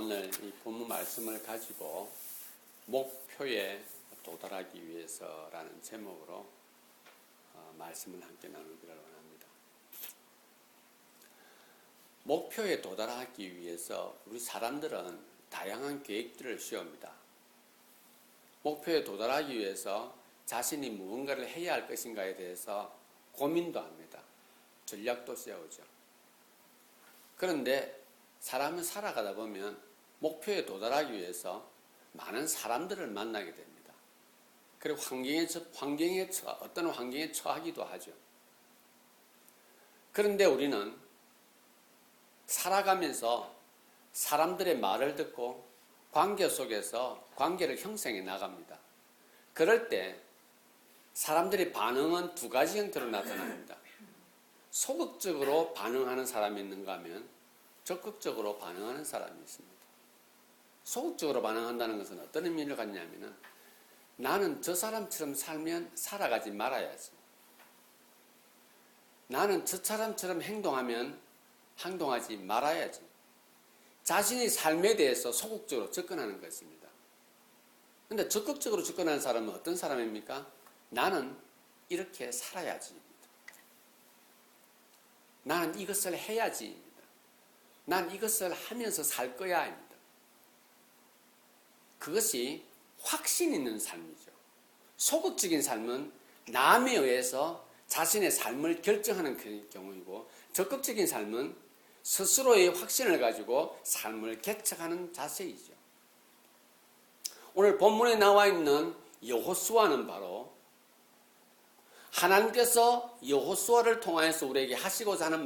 오늘 이 본문 말씀을 가지고 목표에 도달하기 위해서라는 제목으로 말씀을 함께 나누기를 원합니다. 목표에 도달하기 위해서 우리 사람들은 다양한 계획들을 세웁니다. 목표에 도달하기 위해서 자신이 무언가를 해야 할 것인가에 대해서 고민도 합니다. 전략도 세우죠. 그런데 사람은 살아가다 보면 목표에 도달하기 위해서 많은 사람들을 만나게 됩니다. 그리고 어떤 환경에 처하기도 하죠. 그런데 우리는 살아가면서 사람들의 말을 듣고 관계 속에서 관계를 형성해 나갑니다. 그럴 때 사람들의 반응은 두 가지 형태로 나타납니다. 소극적으로 반응하는 사람이 있는가 하면 적극적으로 반응하는 사람이 있습니다. 소극적으로 반응한다는 것은 어떤 의미를 갖냐면은 나는 저 사람처럼 살면 살아가지 말아야지. 나는 저 사람처럼 행동하면 행동하지 말아야지. 자신의 삶에 대해서 소극적으로 접근하는 것입니다. 그런데 적극적으로 접근하는 사람은 어떤 사람입니까? 나는 이렇게 살아야지. 나는 이것을 해야지. 난 이것을 하면서 살 거야. 입니다. 그것이 확신 있는 삶이죠. 소극적인 삶은 남에 의해서 자신의 삶을 결정하는 경우이고, 적극적인 삶은 스스로의 확신을 가지고 삶을 개척하는 자세이죠. 오늘 본문에 나와 있는 여호수아는 바로 하나님께서 여호수아를 통하여서 우리에게 하시고자 하는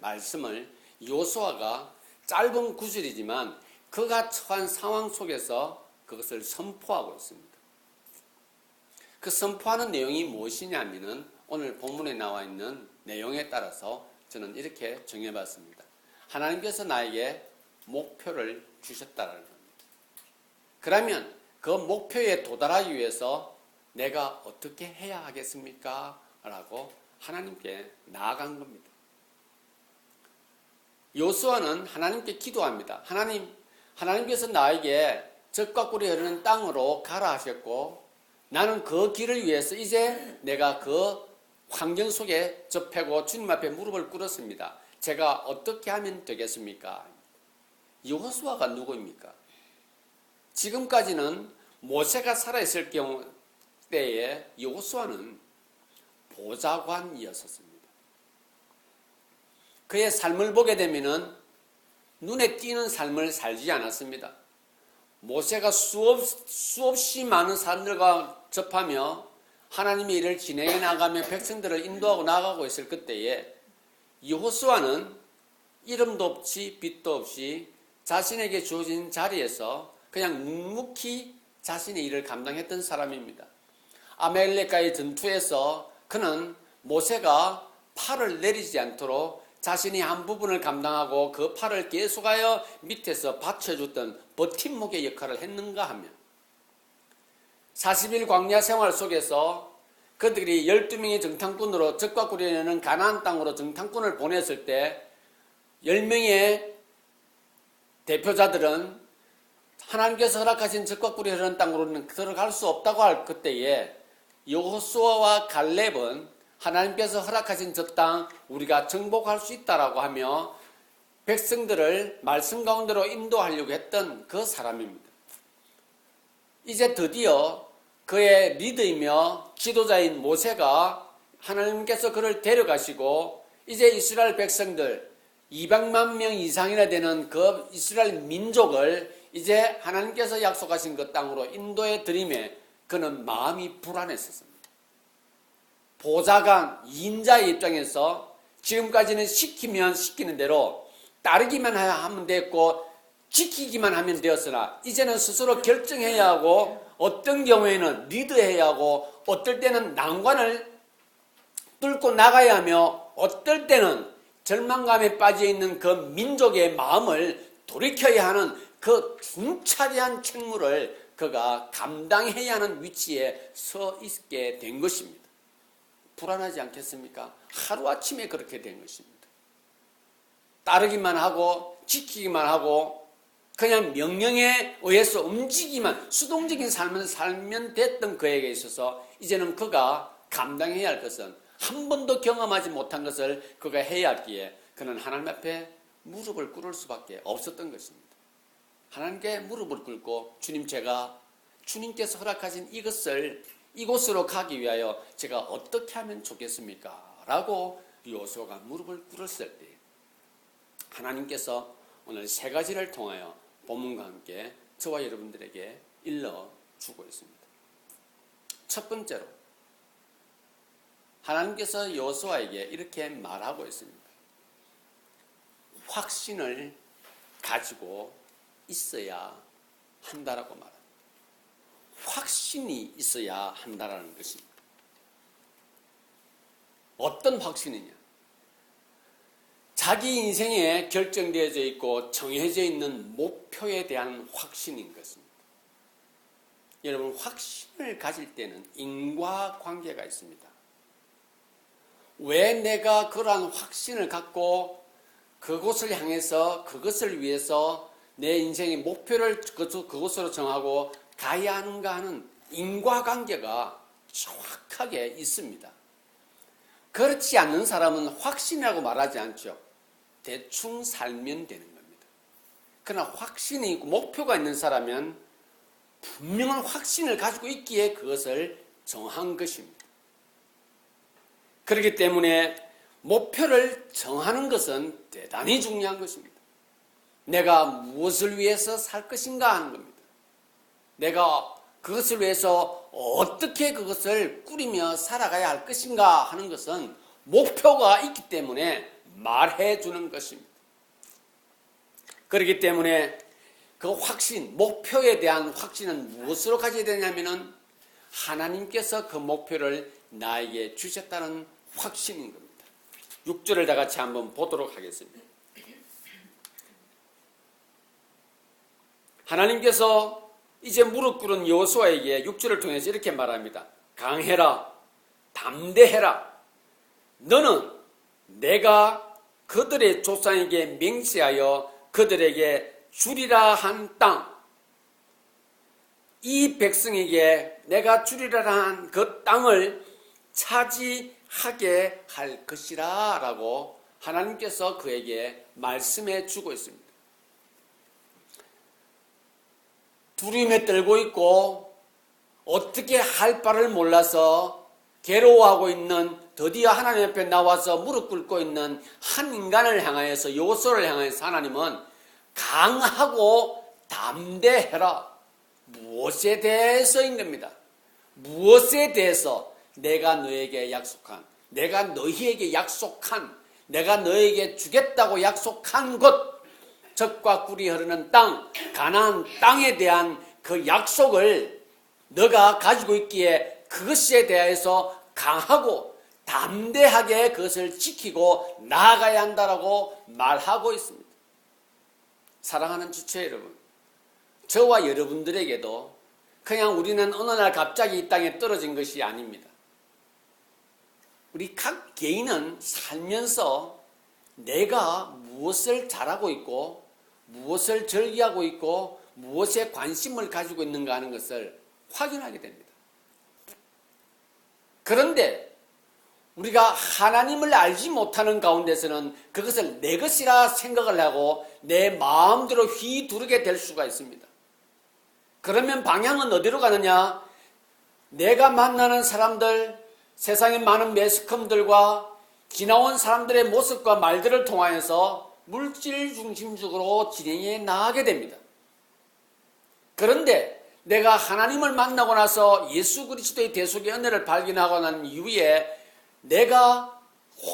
말씀을 여호수아가 짧은 구절이지만 그가 처한 상황 속에서 그것을 선포하고 있습니다. 그 선포하는 내용이 무엇이냐면은 오늘 본문에 나와 있는 내용에 따라서 저는 이렇게 정해봤습니다. 하나님께서 나에게 목표를 주셨다는 겁니다. 그러면 그 목표에 도달하기 위해서 내가 어떻게 해야 하겠습니까? 라고 하나님께 나아간 겁니다. 여호수아는 하나님께 기도합니다. 하나님께서 나에게 젖과 꿀이 흐르는 땅으로 가라 하셨고, 나는 그 길을 위해서 이제 내가 그 환경 속에 접하고 주님 앞에 무릎을 꿇었습니다. 제가 어떻게 하면 되겠습니까? 여호수아가 누구입니까? 지금까지는 모세가 살아있을 때에 여호수아는 보좌관이었습니다. 그의 삶을 보게 되면은 눈에 띄는 삶을 살지 않았습니다. 모세가 수없이 많은 사람들과 접하며 하나님의 일을 진행해 나가며 백성들을 인도하고 나가고 있을 그때에 여호수아는 이름도 없이 빛도 없이 자신에게 주어진 자리에서 그냥 묵묵히 자신의 일을 감당했던 사람입니다. 아말렉과의 전투에서 그는 모세가 팔을 내리지 않도록 자신이 한 부분을 감당하고 그 팔을 계속하여 밑에서 받쳐줬던 버팀목의 역할을 했는가 하면 40일 광야 생활 속에서 그들이 12명의 정탐꾼으로 젖과 꿀이 흐르는 가나안 땅으로 정탐꾼을 보냈을 때 10명의 대표자들은 하나님께서 허락하신 젖과 꿀이 흐르는 땅으로는 들어갈 수 없다고 할 그때에 여호수아와 갈렙은 하나님께서 허락하신 저 땅 우리가 정복할 수 있다라고 하며 백성들을 말씀 가운데로 인도하려고 했던 그 사람입니다. 이제 드디어 그의 리더이며 지도자인 모세가 하나님께서 그를 데려가시고 이제 이스라엘 백성들 200만 명 이상이나 되는 그 이스라엘 민족을 이제 하나님께서 약속하신 그 땅으로 인도해 드림에 그는 마음이 불안했었습니다. 보좌관, 인자의 입장에서 지금까지는 시키면 시키는 대로 따르기만 하면 됐고 지키기만 하면 되었으나 이제는 스스로 결정해야 하고 어떤 경우에는 리드해야 하고 어떨 때는 난관을 뚫고 나가야 하며 어떨 때는 절망감에 빠져있는 그 민족의 마음을 돌이켜야 하는 그 중차대한 책무를 그가 감당해야 하는 위치에 서 있게 된 것입니다. 불안하지 않겠습니까? 하루아침에 그렇게 된 것입니다. 따르기만 하고 지키기만 하고 그냥 명령에 의해서 움직이만 수동적인 삶을 살면 됐던 그에게 있어서 이제는 그가 감당해야 할 것은 한 번도 경험하지 못한 것을 그가 해야 하기에 그는 하나님 앞에 무릎을 꿇을 수밖에 없었던 것입니다. 하나님께 무릎을 꿇고 주님, 제가 주님께서 허락하신 이곳으로 가기 위하여 제가 어떻게 하면 좋겠습니까? 라고 여호수아가 무릎을 꿇었을 때 하나님께서 오늘 세 가지를 통하여 본문과 함께 저와 여러분들에게 일러주고 있습니다. 첫 번째로 하나님께서 여호수아에게 이렇게 말하고 있습니다. 확신을 가지고 있어야 한다라고 말합니다. 확신이 있어야 한다라는 것입니다. 어떤 확신이냐? 자기 인생에 결정되어져 있고 정해져 있는 목표에 대한 확신인 것입니다. 여러분, 확신을 가질 때는 인과관계가 있습니다. 왜 내가 그러한 확신을 갖고 그곳을 향해서 그것을 위해서 내 인생의 목표를 그곳으로 정하고 가야 하는가 하는 인과관계가 정확하게 있습니다. 그렇지 않는 사람은 확신이라고 말하지 않죠. 대충 살면 되는 겁니다. 그러나 확신이 있고 목표가 있는 사람은 분명한 확신을 가지고 있기에 그것을 정한 것입니다. 그렇기 때문에 목표를 정하는 것은 대단히 중요한 것입니다. 내가 무엇을 위해서 살 것인가 하는 겁니다. 내가 그것을 위해서 어떻게 그것을 꾸리며 살아가야 할 것인가 하는 것은 목표가 있기 때문에 말해주는 것입니다. 그렇기 때문에 그 확신, 목표에 대한 확신은 무엇으로 가져야 되냐면은 하나님께서 그 목표를 나에게 주셨다는 확신인 겁니다. 6절을 다 같이 한번 보도록 하겠습니다. 하나님께서 이제 무릎 꿇은 여호수아에게 6절을 통해서 이렇게 말합니다. 강해라, 담대해라. 너는 내가 그들의 조상에게 맹세하여 그들에게 주리라 한 땅, 이 백성에게 내가 주리라 한 그 땅을 차지하게 할 것이라 라고 하나님께서 그에게 말씀해 주고 있습니다. 두려움에 떨고 있고 어떻게 할 바를 몰라서 괴로워하고 있는, 드디어 하나님 앞에 나와서 무릎 꿇고 있는 한 인간을 향하여서, 여호수아를 향하여서 하나님은 강하고 담대해라. 무엇에 대해서인 겁니다. 무엇에 대해서? 내가 너에게 약속한, 내가 너희에게 약속한, 내가 너에게 주겠다고 약속한 곳, 젖과 꿀이 흐르는 땅, 가나안 땅에 대한 그 약속을 너가 가지고 있기에 그것에 대해서 강하고 담대하게 그것을 지키고 나아가야 한다라고 말하고 있습니다. 사랑하는 지체 여러분, 저와 여러분들에게도 그냥 우리는 어느 날 갑자기 이 땅에 떨어진 것이 아닙니다. 우리 각 개인은 살면서 내가 무엇을 잘하고 있고 무엇을 즐기하고 있고 무엇에 관심을 가지고 있는가 하는 것을 확인하게 됩니다. 그런데 우리가 하나님을 알지 못하는 가운데서는 그것을 내 것이라 생각을 하고 내 마음대로 휘두르게 될 수가 있습니다. 그러면 방향은 어디로 가느냐? 내가 만나는 사람들, 세상의 많은 매스컴들과 지나온 사람들의 모습과 말들을 통하여서 물질 중심적으로 진행해 나가게 됩니다. 그런데 내가 하나님을 만나고 나서 예수 그리스도의 대속의 은혜를 발견하고 난 이후에 내가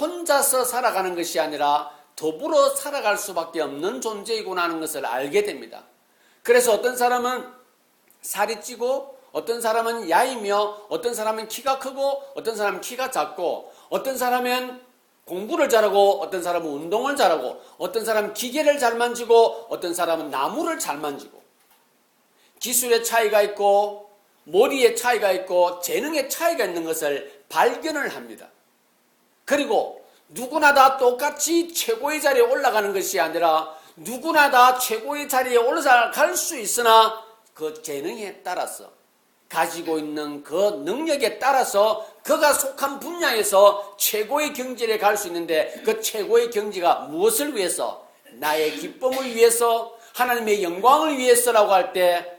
혼자서 살아가는 것이 아니라 더불어 살아갈 수밖에 없는 존재이구나 하는 것을 알게 됩니다. 그래서 어떤 사람은 살이 찌고 어떤 사람은 야이며 어떤 사람은 키가 크고 어떤 사람은 키가 작고 어떤 사람은 공부를 잘하고 어떤 사람은 운동을 잘하고 어떤 사람은 기계를 잘 만지고 어떤 사람은 나무를 잘 만지고 기술의 차이가 있고 머리의 차이가 있고 재능의 차이가 있는 것을 발견을 합니다. 그리고 누구나 다 똑같이 최고의 자리에 올라가는 것이 아니라 누구나 다 최고의 자리에 올라갈 수 있으나 그 재능에 따라서 가지고 있는 그 능력에 따라서 그가 속한 분야에서 최고의 경지에 갈 수 있는데 그 최고의 경지가 무엇을 위해서? 나의 기쁨을 위해서, 하나님의 영광을 위해서라고 할 때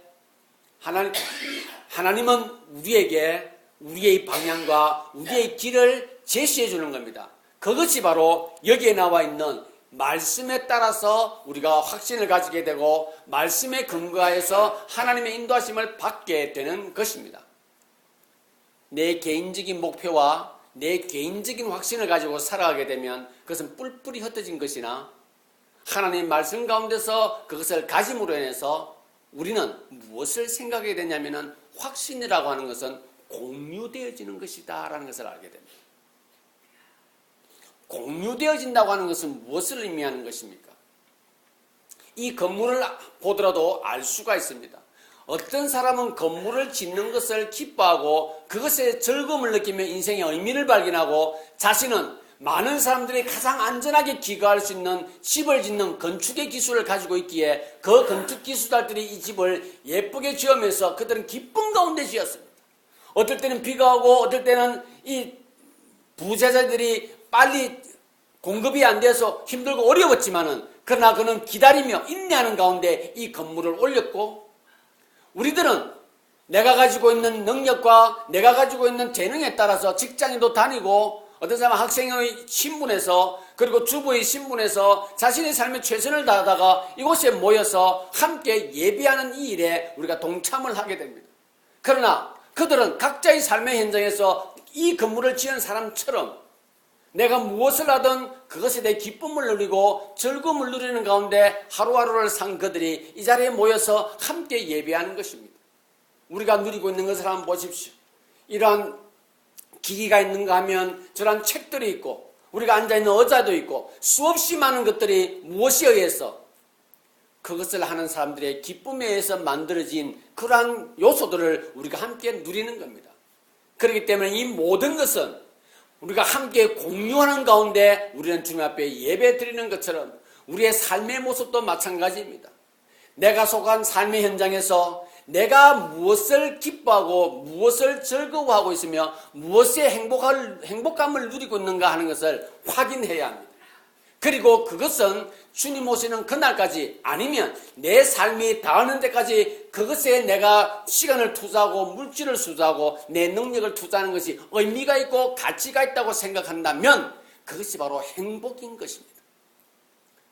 하나님은 우리에게 우리의 방향과 우리의 길을 제시해 주는 겁니다. 그것이 바로 여기에 나와 있는 말씀에 따라서 우리가 확신을 가지게 되고 말씀에 근거해서 하나님의 인도하심을 받게 되는 것입니다. 내 개인적인 목표와 내 개인적인 확신을 가지고 살아가게 되면 그것은 뿔뿔이 흩어진 것이나 하나님의 말씀 가운데서 그것을 가짐으로 인해서 우리는 무엇을 생각하게 되냐면 확신이라고 하는 것은 공유되어지는 것이다 라는 것을 알게 됩니다. 공유되어진다고 하는 것은 무엇을 의미하는 것입니까? 이 건물을 보더라도 알 수가 있습니다. 어떤 사람은 건물을 짓는 것을 기뻐하고 그것에 즐거움을 느끼며 인생의 의미를 발견하고 자신은 많은 사람들이 가장 안전하게 귀가할 수 있는 집을 짓는 건축의 기술을 가지고 있기에 그 건축 기술자들이 이 집을 예쁘게 지으면서 그들은 기쁨 가운데 지었습니다. 어떨 때는 비가 오고 어떨 때는 이 부자자들이 빨리 공급이 안 돼서 힘들고 어려웠지만은 그러나 그는 기다리며 인내하는 가운데 이 건물을 올렸고 우리들은 내가 가지고 있는 능력과 내가 가지고 있는 재능에 따라서 직장에도 다니고 어떤 사람은 학생의 신분에서 그리고 주부의 신분에서 자신의 삶에 최선을 다하다가 이곳에 모여서 함께 예배하는 이 일에 우리가 동참을 하게 됩니다. 그러나 그들은 각자의 삶의 현장에서 이 건물을 지은 사람처럼 내가 무엇을 하든 그것에 대해 기쁨을 누리고 즐거움을 누리는 가운데 하루하루를 산 그들이 이 자리에 모여서 함께 예배하는 것입니다. 우리가 누리고 있는 것을 한번 보십시오. 이러한 기기가 있는가 하면 저런 책들이 있고 우리가 앉아있는 의자도 있고 수없이 많은 것들이 무엇에 의해서 그것을 하는 사람들의 기쁨에 의해서 만들어진 그러한 요소들을 우리가 함께 누리는 겁니다. 그렇기 때문에 이 모든 것은 우리가 함께 공유하는 가운데 우리는 주님 앞에 예배 드리는 것처럼 우리의 삶의 모습도 마찬가지입니다. 내가 속한 삶의 현장에서 내가 무엇을 기뻐하고 무엇을 즐거워하고 있으며 무엇의 행복감을 누리고 있는가 하는 것을 확인해야 합니다. 그리고 그것은 주님 오시는 그날까지 아니면 내 삶이 닿는 데까지 그것에 내가 시간을 투자하고 물질을 투자하고 내 능력을 투자하는 것이 의미가 있고 가치가 있다고 생각한다면 그것이 바로 행복인 것입니다.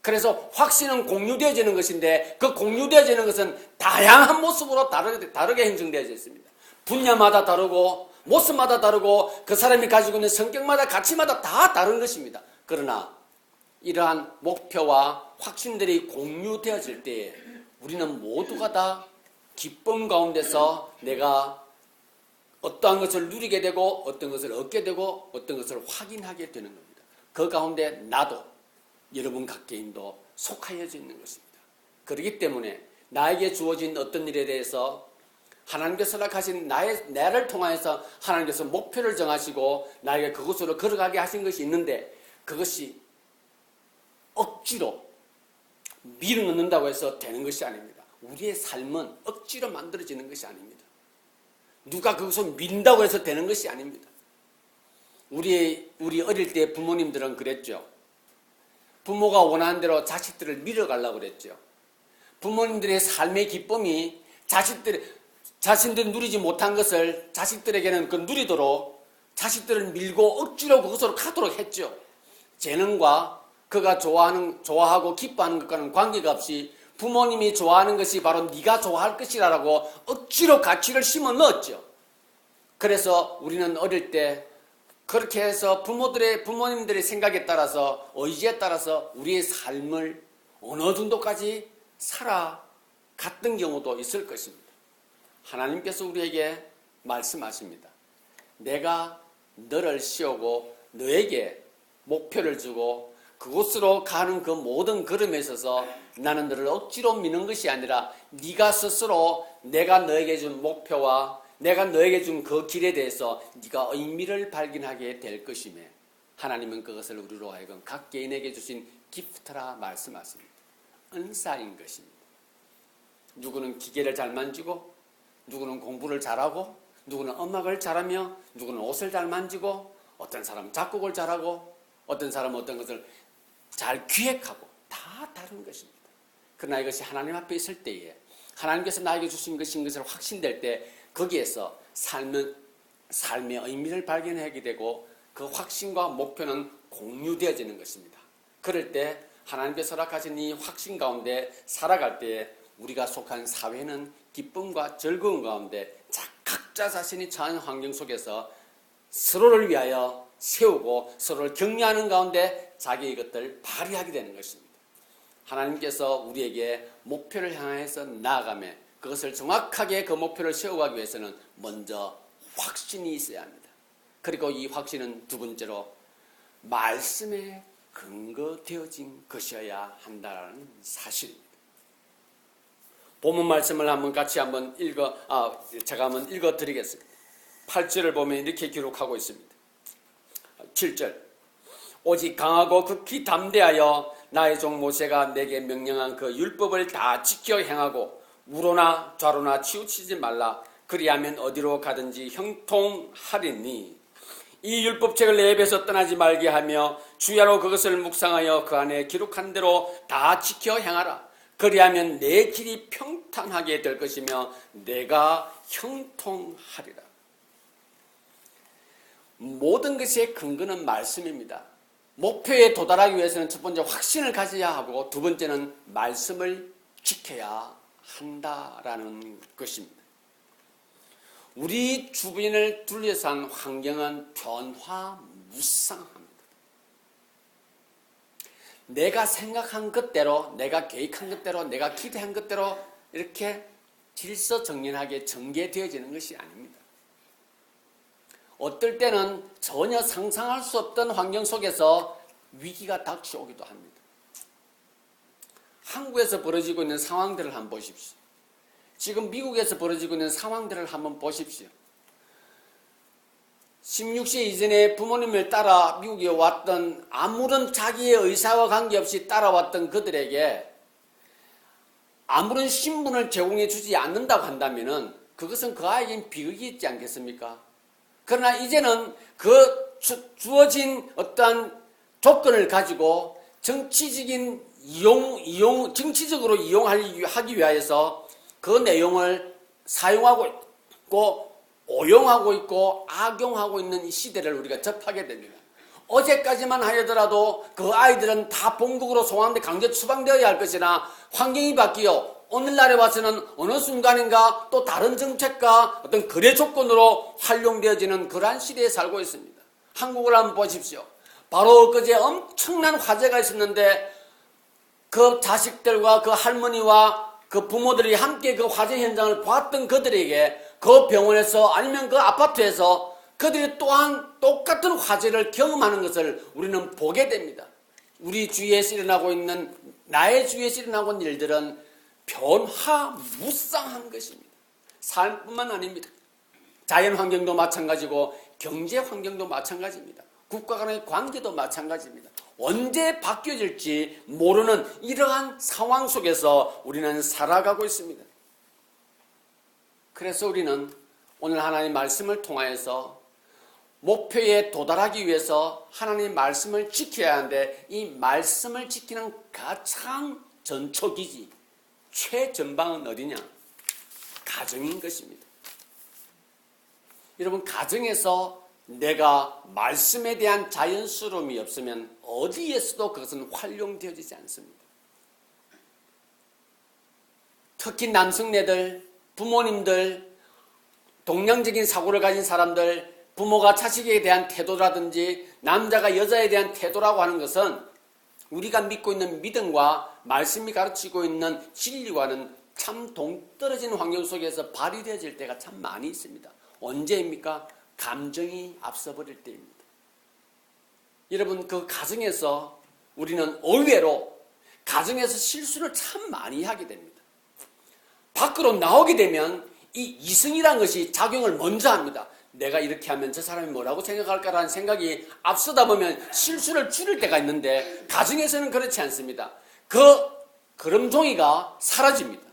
그래서 확신은 공유되어지는 것인데 그 공유되어지는 것은 다양한 모습으로 다르게 형성되어져 있습니다. 분야마다 다르고 모습마다 다르고 그 사람이 가지고 있는 성격마다 가치마다 다 다른 것입니다. 그러나 이러한 목표와 확신들이 공유되어질 때에 우리는 모두가 다 기쁨 가운데서 내가 어떠한 것을 누리게 되고 어떤 것을 얻게 되고 어떤 것을 확인하게 되는 겁니다. 그 가운데 나도 여러분 각 개인도 속하여져 있는 것입니다. 그렇기 때문에 나에게 주어진 어떤 일에 대해서 하나님께서 허락하신 나를 통하여서 하나님께서 목표를 정하시고 나에게 그곳으로 걸어가게 하신 것이 있는데 그것이 억지로 밀어넣는다고 해서 되는 것이 아닙니다. 우리의 삶은 억지로 만들어지는 것이 아닙니다. 누가 그것을 민다고 해서 되는 것이 아닙니다. 우리 어릴 때 부모님들은 그랬죠. 부모가 원하는 대로 자식들을 밀어가려고 그랬죠. 부모님들의 삶의 기쁨이 자신들이 누리지 못한 것을 자식들에게는 그 누리도록 자식들을 밀고 억지로 그것으로 가도록 했죠. 재능과 그가 좋아하고 기뻐하는 것과는 관계가 없이 부모님이 좋아하는 것이 바로 네가 좋아할 것이라고 억지로 가치를 심어 넣었죠. 그래서 우리는 어릴 때 그렇게 해서 부모님들의 생각에 따라서 의지에 따라서 우리의 삶을 어느 정도까지 살아갔던 경우도 있을 것입니다. 하나님께서 우리에게 말씀하십니다. 내가 너를 씌우고 너에게 목표를 주고 그곳으로 가는 그 모든 걸음에 있어서 나는 너를 억지로 미는 것이 아니라 네가 스스로 내가 너에게 준 목표와 내가 너에게 준 그 길에 대해서 네가 의미를 발견하게 될 것이며 하나님은 그것을 우리로 하여금 각 개인에게 주신 기프트라 말씀하십니다. 은사인 것입니다. 누구는 기계를 잘 만지고, 누구는 공부를 잘하고, 누구는 음악을 잘하며, 누구는 옷을 잘 만지고, 어떤 사람은 작곡을 잘하고, 어떤 사람은 어떤 것을 잘 기획하고, 다 다른 것입니다. 그러나 이것이 하나님 앞에 있을 때에 하나님께서 나에게 주신 것인 것을 확신될 때 거기에서 삶의 의미를 발견하게 되고 그 확신과 목표는 공유되어지는 것입니다. 그럴 때 하나님께서 허락하신 이 확신 가운데 살아갈 때 우리가 속한 사회는 기쁨과 즐거움 가운데 각자 자신이 처한 환경 속에서 서로를 위하여 세우고 서로를 격려하는 가운데 자기의 것들을 발휘하게 되는 것입니다. 하나님께서 우리에게 목표를 향해서 나아가며 그것을 정확하게 그 목표를 세워가기 위해서는 먼저 확신이 있어야 합니다. 그리고 이 확신은 두 번째로 말씀에 근거되어진 것이어야 한다는 사실입니다. 본문 말씀을 한번 제가 한번 읽어 드리겠습니다. 8절을 보면 이렇게 기록하고 있습니다. 7절. 오직 강하고 극히 담대하여 나의 종 모세가 내게 명령한 그 율법을 다 지켜 행하고 우로나 좌로나 치우치지 말라. 그리하면 어디로 가든지 형통하리니 이 율법책을 내 입에서 떠나지 말게 하며 주야로 그것을 묵상하여 그 안에 기록한 대로 다 지켜 행하라. 그리하면 내 길이 평탄하게 될 것이며 내가 형통하리라. 모든 것의 근거는 말씀입니다. 목표에 도달하기 위해서는 첫 번째 확신을 가져야 하고 두 번째는 말씀을 지켜야 한다라는 것입니다. 우리 주변을 둘러싼 환경은 변화무쌍합니다. 내가 생각한 것대로, 내가 계획한 것대로, 내가 기대한 것대로 이렇게 질서정연하게 전개되어지는 것이 아닙니다. 어떨 때는 전혀 상상할 수 없던 환경 속에서 위기가 닥쳐오기도 합니다. 한국에서 벌어지고 있는 상황들을 한번 보십시오. 지금 미국에서 벌어지고 있는 상황들을 한번 보십시오. 16세 이전에 부모님을 따라 미국에 왔던 아무런 자기의 의사와 관계없이 따라왔던 그들에게 아무런 신분을 제공해 주지 않는다고 한다면 그것은 그 아이에겐 비극이 있지 않겠습니까? 그러나 이제는 그 주어진 어떠한 조건을 가지고 정치적으로 이용하기 위해서 그 내용을 사용하고 있고 오용하고 있고 악용하고 있는 이 시대를 우리가 접하게 됩니다. 어제까지만 하더라도 그 아이들은 다 본국으로 송환돼 강제 추방되어야 할 것이나 환경이 바뀌어 오늘날에 와서는 어느 순간인가 또 다른 정책과 어떤 거래 조건으로 활용되어지는 그러한 시대에 살고 있습니다. 한국을 한번 보십시오. 바로 그제 엄청난 화재가 있었는데 그 자식들과 그 할머니와 그 부모들이 함께 그 화재 현장을 보았던 그들에게 그 병원에서 아니면 그 아파트에서 그들이 또한 똑같은 화재를 경험하는 것을 우리는 보게 됩니다. 우리 주위에서 일어나고 있는 나의 주위에서 일어나고 있는 일들은 변화무쌍한 것입니다. 삶뿐만 아닙니다. 자연 환경도 마찬가지고 경제 환경도 마찬가지입니다. 국가 간의 관계도 마찬가지입니다. 언제 바뀌어질지 모르는 이러한 상황 속에서 우리는 살아가고 있습니다. 그래서 우리는 오늘 하나님의 말씀을 통하여서 목표에 도달하기 위해서 하나님의 말씀을 지켜야 하는데 이 말씀을 지키는 가장 전초기지 최전방은 어디냐? 가정인 것입니다. 여러분, 가정에서 내가 말씀에 대한 자연스러움이 없으면 어디에서도 그것은 활용되어지지 않습니다. 특히 남성네들, 부모님들, 동양적인 사고를 가진 사람들, 부모가 자식에 대한 태도라든지 남자가 여자에 대한 태도라고 하는 것은 우리가 믿고 있는 믿음과 말씀이 가르치고 있는 진리와는 참 동떨어진 환경 속에서 발휘되어질 때가 참 많이 있습니다. 언제입니까? 감정이 앞서버릴 때입니다. 여러분, 그 가정에서 우리는 의외로 가정에서 실수를 참 많이 하게 됩니다. 밖으로 나오게 되면 이 이성이라는 것이 작용을 먼저 합니다. 내가 이렇게 하면 저 사람이 뭐라고 생각할까라는 생각이 앞서다 보면 실수를 줄일 때가 있는데 가정에서는 그렇지 않습니다. 그 걸음종이가 사라집니다.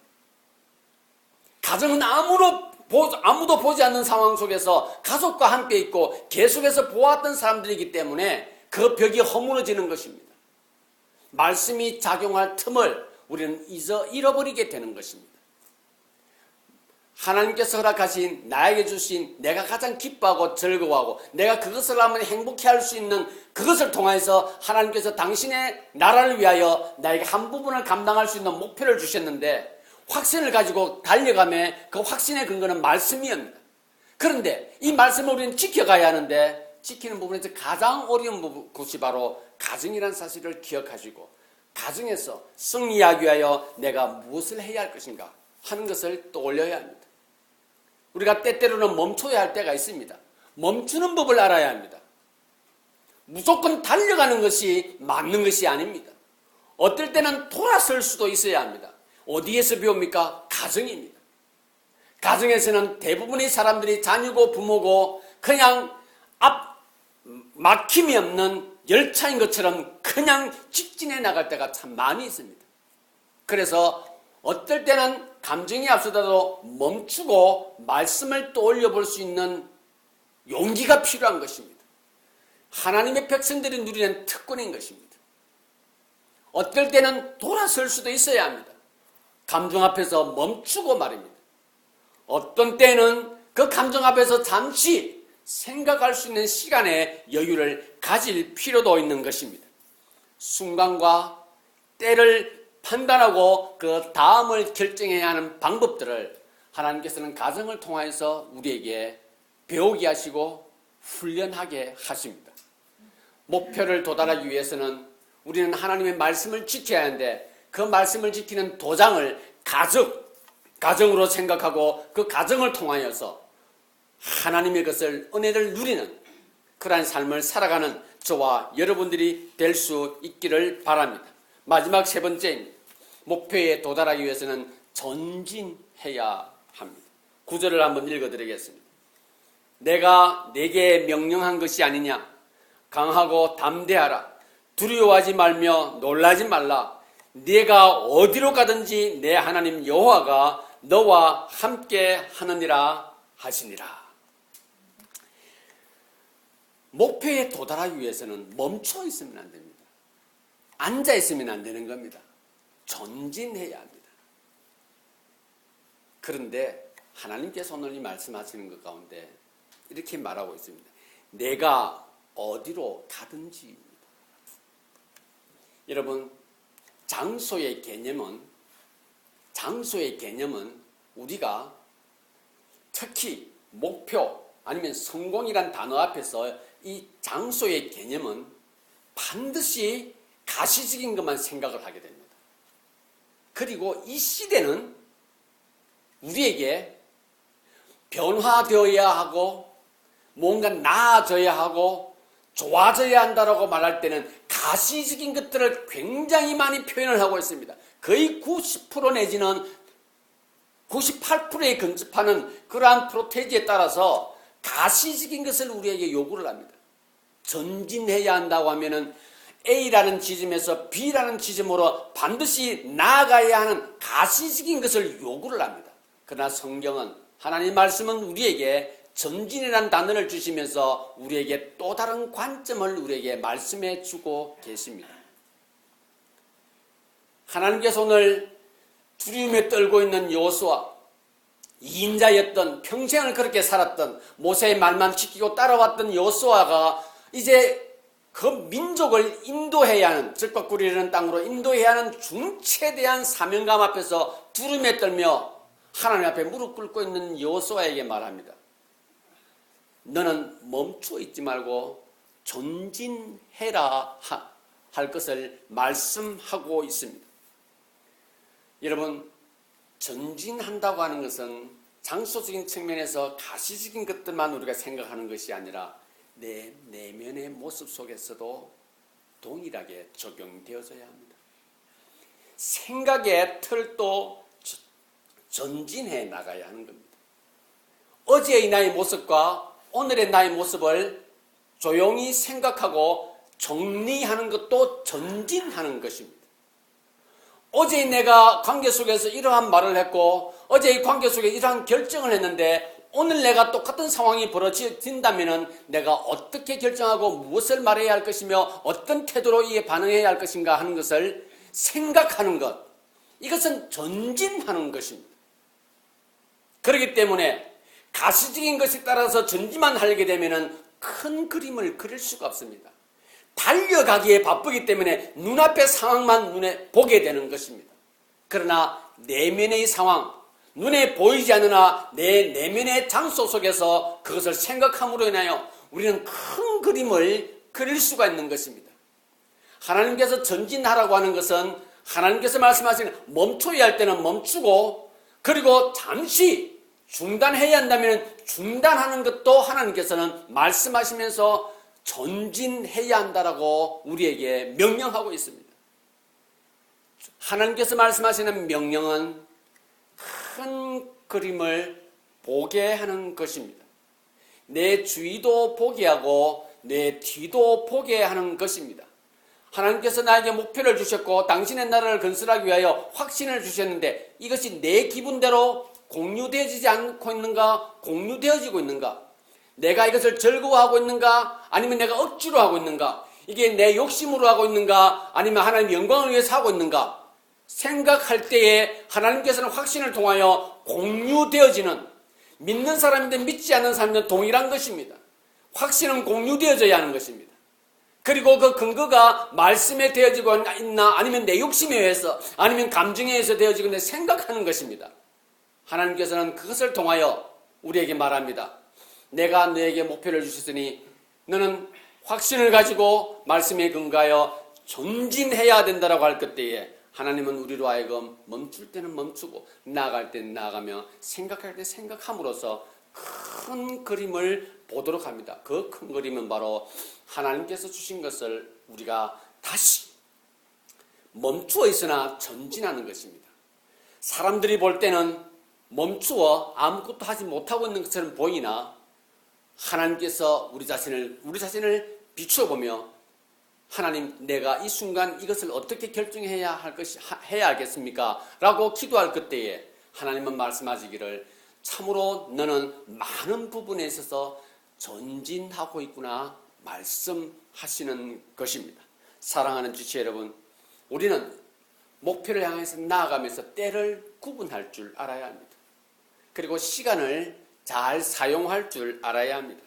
가정은 아무도 보지 않는 상황 속에서 가족과 함께 있고 계속해서 보았던 사람들이기 때문에 그 벽이 허무너지는 것입니다. 말씀이 작용할 틈을 우리는 잃어버리게 되는 것입니다. 하나님께서 허락하신 나에게 주신 내가 가장 기뻐하고 즐거워하고 내가 그것을 하면 행복해할 수 있는 그것을 통해서 하나님께서 당신의 나라를 위하여 나에게 한 부분을 감당할 수 있는 목표를 주셨는데 확신을 가지고 달려가며 그 확신의 근거는 말씀이었습니다. 그런데 이 말씀을 우리는 지켜가야 하는데 지키는 부분에서 가장 어려운 것이 바로 가정이라는 사실을 기억하시고 가정에서 승리하기 위하여 내가 무엇을 해야 할 것인가 하는 것을 떠올려야 합니다. 우리가 때때로는 멈춰야 할 때가 있습니다. 멈추는 법을 알아야 합니다. 무조건 달려가는 것이 맞는 것이 아닙니다. 어떨 때는 돌아설 수도 있어야 합니다. 어디에서 배웁니까? 가정입니다. 가정에서는 대부분의 사람들이 자녀고 부모고 그냥 막힘이 없는 열차인 것처럼 그냥 직진해 나갈 때가 참 많이 있습니다. 그래서 어떨 때는 감정이 앞서다도 멈추고 말씀을 떠올려 볼 수 있는 용기가 필요한 것입니다. 하나님의 백성들이 누리는 특권인 것입니다. 어떨 때는 돌아설 수도 있어야 합니다. 감정 앞에서 멈추고 말입니다. 어떤 때는 그 감정 앞에서 잠시 생각할 수 있는 시간의 여유를 가질 필요도 있는 것입니다. 순간과 때를 판단하고 그 다음을 결정해야 하는 방법들을 하나님께서는 가정을 통해서 우리에게 배우게 하시고 훈련하게 하십니다. 목표를 도달하기 위해서는 우리는 하나님의 말씀을 지켜야 하는데 그 말씀을 지키는 도장을 가정으로 생각하고 그 가정을 통하여서 하나님의 것을 은혜를 누리는 그러한 삶을 살아가는 저와 여러분들이 될 수 있기를 바랍니다. 마지막 세 번째입니다. 목표에 도달하기 위해서는 전진해야 합니다. 9절을 한번 읽어드리겠습니다. 내가 네게 명령한 것이 아니냐. 강하고 담대하라. 두려워하지 말며 놀라지 말라. 네가 어디로 가든지 내 하나님 여호와가 너와 함께 하느니라 하시니라. 목표에 도달하기 위해서는 멈춰 있으면 안 됩니다. 앉아 있으면 안 되는 겁니다. 전진해야 합니다. 그런데 하나님께서 오늘 이 말씀하시는 것 가운데 이렇게 말하고 있습니다. 내가 어디로 가든지입니다. 여러분, 장소의 개념은 우리가 특히 목표 아니면 성공이란 단어 앞에서 이 장소의 개념은 반드시 가시적인 것만 생각을 하게 됩니다. 그리고 이 시대는 우리에게 변화되어야 하고 뭔가 나아져야 하고 좋아져야 한다라고 말할 때는 가시적인 것들을 굉장히 많이 표현을 하고 있습니다. 거의 90% 내지는 98%에 근접하는 그러한 프로테이지에 따라서 가시적인 것을 우리에게 요구를 합니다. 전진해야 한다고 하면은 A라는 지점에서 B라는 지점으로 반드시 나아가야 하는 가시적인 것을 요구를 합니다. 그러나 성경은 하나님 말씀은 우리에게 전진이라는 단어를 주시면서 우리에게 또 다른 관점을 우리에게 말씀해 주고 계십니다. 하나님께서 오늘 두려움에 떨고 있는 여호수아, 2인자였던 평생을 그렇게 살았던 모세의 말만 지키고 따라왔던 여호수아가 이제 그 민족을 인도해야 하는, 적과 이르는 땅으로 인도해야 하는 중체대한 사명감 앞에서 두려움에 떨며 하나님 앞에 무릎 꿇고 있는 여호수아에게 말합니다. 너는 멈춰 있지 말고 전진해라 할 것을 말씀하고 있습니다. 여러분, 전진한다고 하는 것은 장소적인 측면에서 가시적인 것들만 우리가 생각하는 것이 아니라 내 내면의 모습 속에서도 동일하게 적용되어져야 합니다. 생각의 틀도 전진해 나가야 하는 겁니다. 어제의 나의 모습과 오늘의 나의 모습을 조용히 생각하고 정리하는 것도 전진하는 것입니다. 어제 내가 관계 속에서 이러한 말을 했고 어제 이 관계 속에 이러한 결정을 했는데 오늘 내가 똑같은 상황이 벌어진다면 내가 어떻게 결정하고 무엇을 말해야 할 것이며 어떤 태도로 이에 반응해야 할 것인가 하는 것을 생각하는 것. 이것은 전진하는 것입니다. 그렇기 때문에 가시적인 것에 따라서 전진만 하게 되면 큰 그림을 그릴 수가 없습니다. 달려가기에 바쁘기 때문에 눈앞의 상황만 눈에 보게 되는 것입니다. 그러나 내면의 상황, 눈에 보이지 않으나 내 내면의 장소 속에서 그것을 생각함으로 인하여 우리는 큰 그림을 그릴 수가 있는 것입니다. 하나님께서 전진하라고 하는 것은 하나님께서 말씀하시는 멈춰야 할 때는 멈추고 그리고 잠시 중단해야 한다면 중단하는 것도 하나님께서는 말씀하시면서 전진해야 한다라고 우리에게 명령하고 있습니다. 하나님께서 말씀하시는 명령은 큰 그림을 보게 하는 것입니다. 내 주위도 보게 하고 내 뒤도 보게 하는 것입니다. 하나님께서 나에게 목표를 주셨고 당신의 나라를 건설하기 위하여 확신을 주셨는데 이것이 내 기분대로 공유되어지지 않고 있는가? 공유되어지고 있는가? 내가 이것을 즐거워하고 있는가? 아니면 내가 억지로 하고 있는가? 이게 내 욕심으로 하고 있는가? 아니면 하나님의 영광을 위해서 하고 있는가? 생각할 때에 하나님께서는 확신을 통하여 공유되어지는, 믿는 사람인데 믿지 않는 사람들은 동일한 것입니다. 확신은 공유되어져야 하는 것입니다. 그리고 그 근거가 말씀에 되어지고 있나 아니면 내 욕심에 의해서 아니면 감정에 의해서 되어지고 있나 생각하는 것입니다. 하나님께서는 그것을 통하여 우리에게 말합니다. 내가 너에게 목표를 주셨으니 너는 확신을 가지고 말씀에 근거하여 전진해야 된다라고 할 그때에 하나님은 우리로 하여금 멈출 때는 멈추고 나아갈 때는 나아가며 생각할 때 생각함으로써 큰 그림을 보도록 합니다. 그 큰 그림은 바로 하나님께서 주신 것을 우리가 다시 멈추어 있으나 전진하는 것입니다. 사람들이 볼 때는 멈추어 아무것도 하지 못하고 있는 것처럼 보이나 하나님께서 우리 자신을 비추어 보며 하나님, 내가 이 순간 이것을 어떻게 결정해야 해야 하겠습니까? 라고 기도할 그때에 하나님은 말씀하시기를 참으로 너는 많은 부분에 있어서 전진하고 있구나 말씀하시는 것입니다. 사랑하는 지체 여러분, 우리는 목표를 향해서 나아가면서 때를 구분할 줄 알아야 합니다. 그리고 시간을 잘 사용할 줄 알아야 합니다.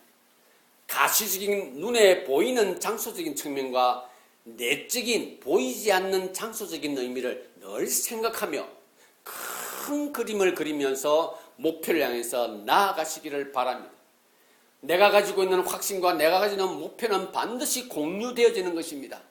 가시적인 눈에 보이는 장소적인 측면과 내적인 보이지 않는 장소적인 의미를 늘 생각하며 큰 그림을 그리면서 목표를 향해서 나아가시기를 바랍니다. 내가 가지고 있는 확신과 내가 가지고 있는 목표는 반드시 공유되어지는 것입니다.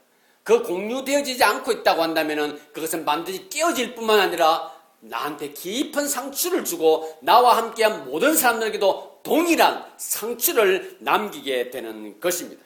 그 공유되어지지 않고 있다고 한다면 그것은 반드시 깨어질 뿐만 아니라 나한테 깊은 상처를 주고 나와 함께한 모든 사람들에게도 동일한 상처를 남기게 되는 것입니다.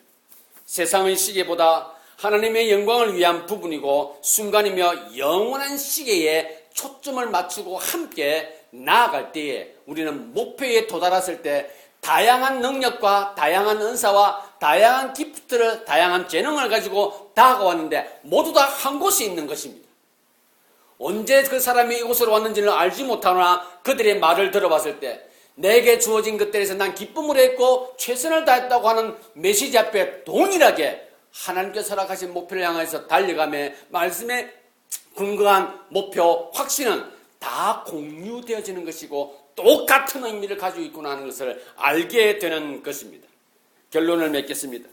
세상의 시계보다 하나님의 영광을 위한 부분이고 순간이며 영원한 시계에 초점을 맞추고 함께 나아갈 때에 우리는 목표에 도달했을 때 다양한 능력과 다양한 은사와 다양한 기프트를 다양한 재능을 가지고 다가왔는데 모두 다 한 곳에 있는 것입니다. 언제 그 사람이 이곳으로 왔는지는 알지 못하나 그들의 말을 들어봤을 때 내게 주어진 것들에서 난 기쁨을 했고 최선을 다했다고 하는 메시지 앞에 동일하게 하나님께서 허락하신 목표를 향해서 달려가며 말씀에 근거한 목표, 확신은 다 공유되어지는 것이고 똑같은 의미를 가지고 있구나 하는 것을 알게 되는 것입니다. 결론을 맺겠습니다.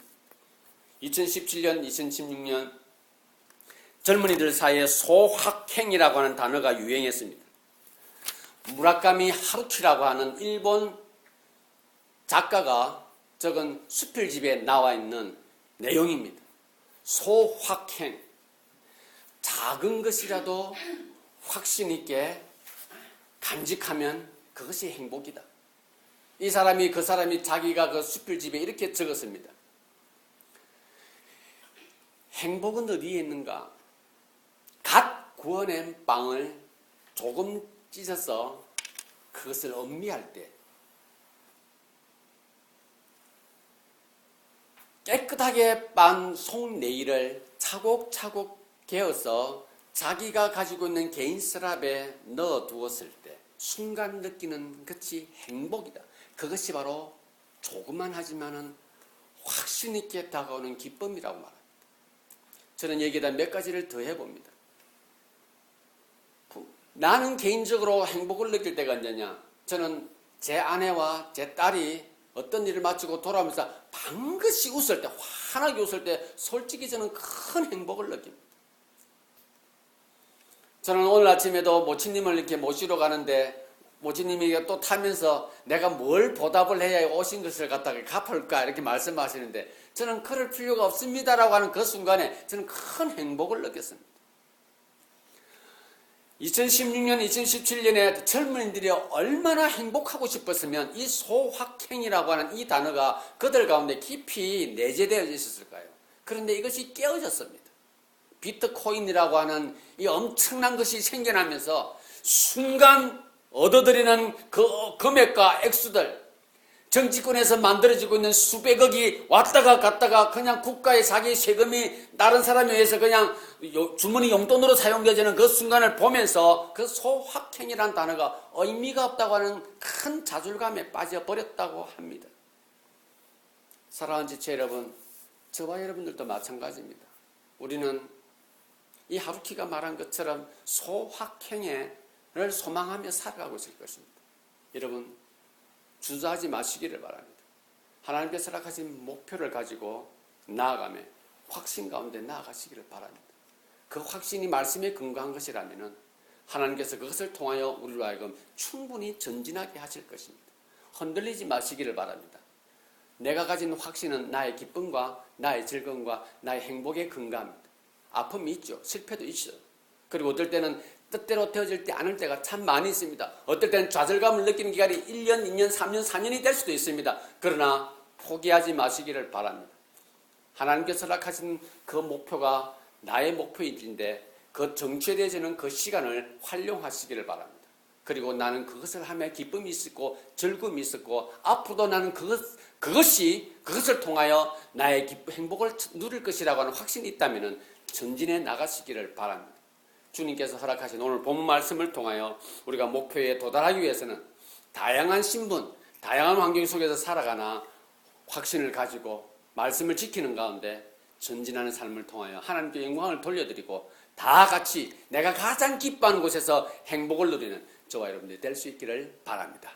2017년, 2016년 젊은이들 사이에 소확행이라고 하는 단어가 유행했습니다. 무라카미 하루키라고 하는 일본 작가가 적은 수필집에 나와 있는 내용입니다. 소확행. 작은 것이라도 확신 있게 간직하면 그것이 행복이다. 이 사람이 그 사람이 자기가 그 수필집에 이렇게 적었습니다. 행복은 어디에 있는가? 갓 구워낸 빵을 조금 찢어서 그것을 음미할 때 깨끗하게 빤 송네일을 차곡차곡 개어서 자기가 가지고 있는 개인 서랍에 넣어두었을 때 순간 느끼는 것이 행복이다. 그것이 바로 조그만 하지만은 확신 있게 다가오는 기쁨이라고 말합니다. 저는 여기에다 몇 가지를 더 해봅니다. 나는 개인적으로 행복을 느낄 때가 언제냐? 저는 제 아내와 제 딸이 어떤 일을 마치고 돌아오면서 방긋이 웃을 때, 환하게 웃을 때 솔직히 저는 큰 행복을 느낍니다. 저는 오늘 아침에도 모친님을 이렇게 모시러 가는데 모친님이 또 타면서 내가 뭘 보답을 해야 오신 것을 갖다가 갚을까 이렇게 말씀하시는데 저는 그럴 필요가 없습니다라고 하는 그 순간에 저는 큰 행복을 느꼈습니다. 2016년, 2017년에 젊은이들이 얼마나 행복하고 싶었으면 이 소확행이라고 하는 이 단어가 그들 가운데 깊이 내재되어 있었을까요? 그런데 이것이 깨어졌습니다. 비트코인이라고 하는 이 엄청난 것이 생겨나면서 순간 얻어들이는 그 금액과 액수들, 정치권에서 만들어지고 있는 수백억이 왔다가 갔다가 그냥 국가의 자기 세금이 다른 사람에 의해서 그냥 주머니 용돈으로 사용되어지는 그 순간을 보면서 그 소확행이라는 단어가 의미가 없다고 하는 큰 좌절감에 빠져버렸다고 합니다. 사랑하는 지체 여러분, 저와 여러분들도 마찬가지입니다. 우리는 이 하루키가 말한 것처럼 소확행을 소망하며 살아가고 있을 것입니다. 여러분, 주저하지 마시기를 바랍니다. 하나님께서 허락하신 목표를 가지고 나아가며 확신 가운데 나아가시기를 바랍니다. 그 확신이 말씀에 근거한 것이라면 하나님께서 그것을 통하여 우리로 하여금 충분히 전진하게 하실 것입니다. 흔들리지 마시기를 바랍니다. 내가 가진 확신은 나의 기쁨과 나의 즐거움과 나의 행복에 근거합니다. 아픔이 있죠. 실패도 있죠. 그리고 어떨 때는 뜻대로 되어질 때 않을 때가 참 많이 있습니다. 어떨 때는 좌절감을 느끼는 기간이 1년, 2년, 3년, 4년이 될 수도 있습니다. 그러나 포기하지 마시기를 바랍니다. 하나님께서 허락하신 그 목표가 나의 목표인데 그 정체되어지는 그 시간을 활용하시기를 바랍니다. 그리고 나는 그것을 하며 기쁨이 있었고 즐거움이 있었고 앞으로도 나는 그것을 통하여 나의 행복을 누릴 것이라고 하는 확신이 있다면 전진해 나가시기를 바랍니다. 주님께서 허락하신 오늘 본문 말씀을 통하여 우리가 목표에 도달하기 위해서는 다양한 신분, 다양한 환경 속에서 살아가나 확신을 가지고 말씀을 지키는 가운데 전진하는 삶을 통하여 하나님께 영광을 돌려드리고 다 같이 내가 가장 기뻐하는 곳에서 행복을 누리는 저와 여러분들이 될 수 있기를 바랍니다.